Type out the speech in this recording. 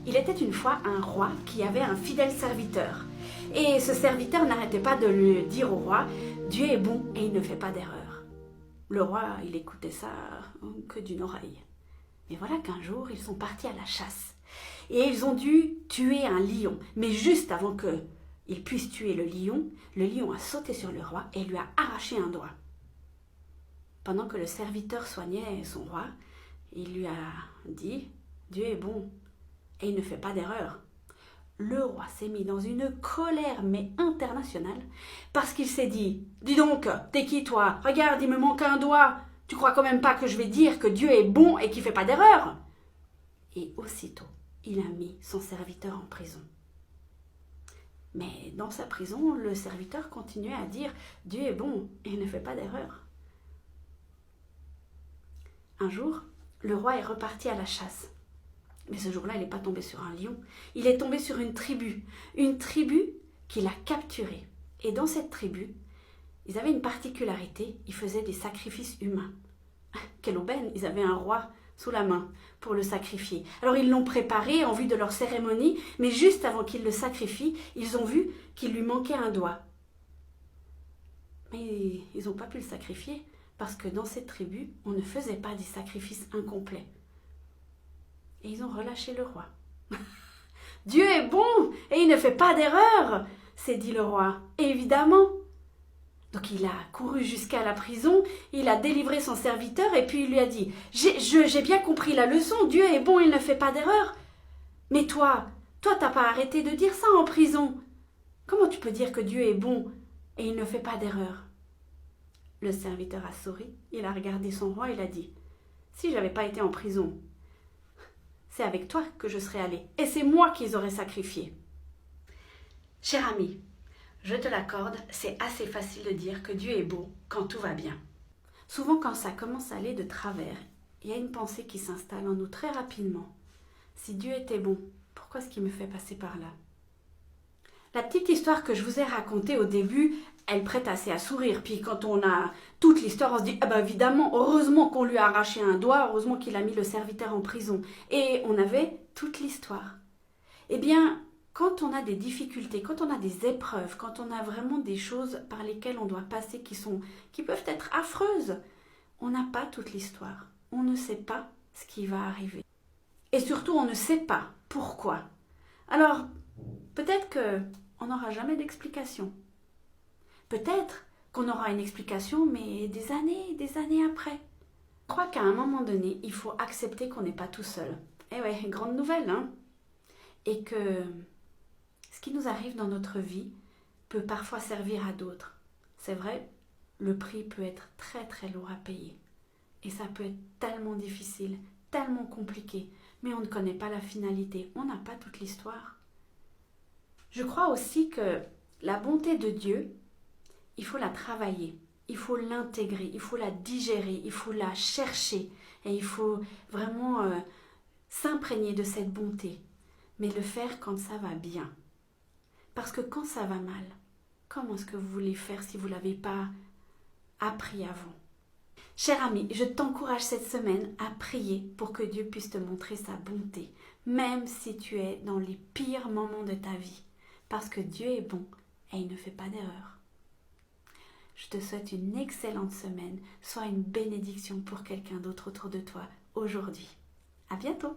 Il était une fois un roi qui avait un fidèle serviteur. Et ce serviteur n'arrêtait pas de lui dire au roi « Dieu est bon et il ne fait pas d'erreur ». Le roi, il écoutait ça que d'une oreille. Mais voilà qu'un jour, ils sont partis à la chasse. Et ils ont dû tuer un lion. Mais juste avant qu'ils puissent tuer le lion a sauté sur le roi et lui a arraché un doigt. Pendant que le serviteur soignait son roi, il lui a dit « Dieu est bon et il ne fait pas d'erreur ». Le roi s'est mis dans une colère mais internationale parce qu'il s'est dit « Dis donc, t'es qui toi? Regarde, il me manque un doigt. Tu crois quand même pas que je vais dire que Dieu est bon et qu'il fait pas d'erreur ?» Et aussitôt, il a mis son serviteur en prison. Mais dans sa prison, le serviteur continuait à dire « Dieu est bon et il ne fait pas d'erreur ». Un jour, le roi est reparti à la chasse. Mais ce jour-là, il n'est pas tombé sur un lion. Il est tombé sur une tribu qu'il a capturée. Et dans cette tribu, ils avaient une particularité, ils faisaient des sacrifices humains. Quelle aubaine, ils avaient un roi sous la main pour le sacrifier. Alors ils l'ont préparé en vue de leur cérémonie, mais juste avant qu'ils le sacrifient, ils ont vu qu'il lui manquait un doigt. Mais ils n'ont pas pu le sacrifier, parce que dans cette tribu, on ne faisait pas des sacrifices incomplets. Et ils ont relâché le roi. « Dieu est bon et il ne fait pas d'erreur !» s'est dit le roi. Évidemment. Donc il a couru jusqu'à la prison, il a délivré son serviteur et puis il lui a dit « J'ai bien compris la leçon, Dieu est bon, il ne fait pas d'erreur. Mais toi, t'as pas arrêté de dire ça en prison. Comment tu peux dire que Dieu est bon et il ne fait pas d'erreur ?» Le serviteur a souri, il a regardé son roi et il a dit « Si j'avais pas été en prison, c'est avec toi que je serais allé et c'est moi qu'ils auraient sacrifié. » Cher ami, je te l'accorde, c'est assez facile de dire que Dieu est beau quand tout va bien. Souvent quand ça commence à aller de travers, il y a une pensée qui s'installe en nous très rapidement. Si Dieu était bon, pourquoi est-ce qu'il me fait passer par là? La petite histoire que je vous ai racontée au début, elle prête assez à sourire. Puis quand on a toute l'histoire, on se dit « Ah ben évidemment, heureusement qu'on lui a arraché un doigt, heureusement qu'il a mis le serviteur en prison. » Et on avait toute l'histoire. Eh bien, quand on a des difficultés, quand on a des épreuves, quand on a vraiment des choses par lesquelles on doit passer qui peuvent être affreuses, on n'a pas toute l'histoire. On ne sait pas ce qui va arriver. Et surtout, on ne sait pas pourquoi. Alors, peut-être qu'on n'aura jamais d'explication. Peut-être qu'on aura une explication, mais des années après. Je crois qu'à un moment donné, il faut accepter qu'on n'est pas tout seul. Eh ouais, grande nouvelle, hein? Et que ce qui nous arrive dans notre vie peut parfois servir à d'autres. C'est vrai, le prix peut être très très lourd à payer. Et ça peut être tellement difficile, tellement compliqué, mais on ne connaît pas la finalité, on n'a pas toute l'histoire. Je crois aussi que la bonté de Dieu, il faut la travailler, il faut l'intégrer, il faut la digérer, il faut la chercher et il faut vraiment s'imprégner de cette bonté, mais le faire quand ça va bien. Parce que quand ça va mal, comment est-ce que vous voulez faire si vous ne l'avez pas appris avant? Cher ami, je t'encourage cette semaine à prier pour que Dieu puisse te montrer sa bonté, même si tu es dans les pires moments de ta vie, parce que Dieu est bon et il ne fait pas d'erreur. Je te souhaite une excellente semaine. Sois une bénédiction pour quelqu'un d'autre autour de toi aujourd'hui. À bientôt!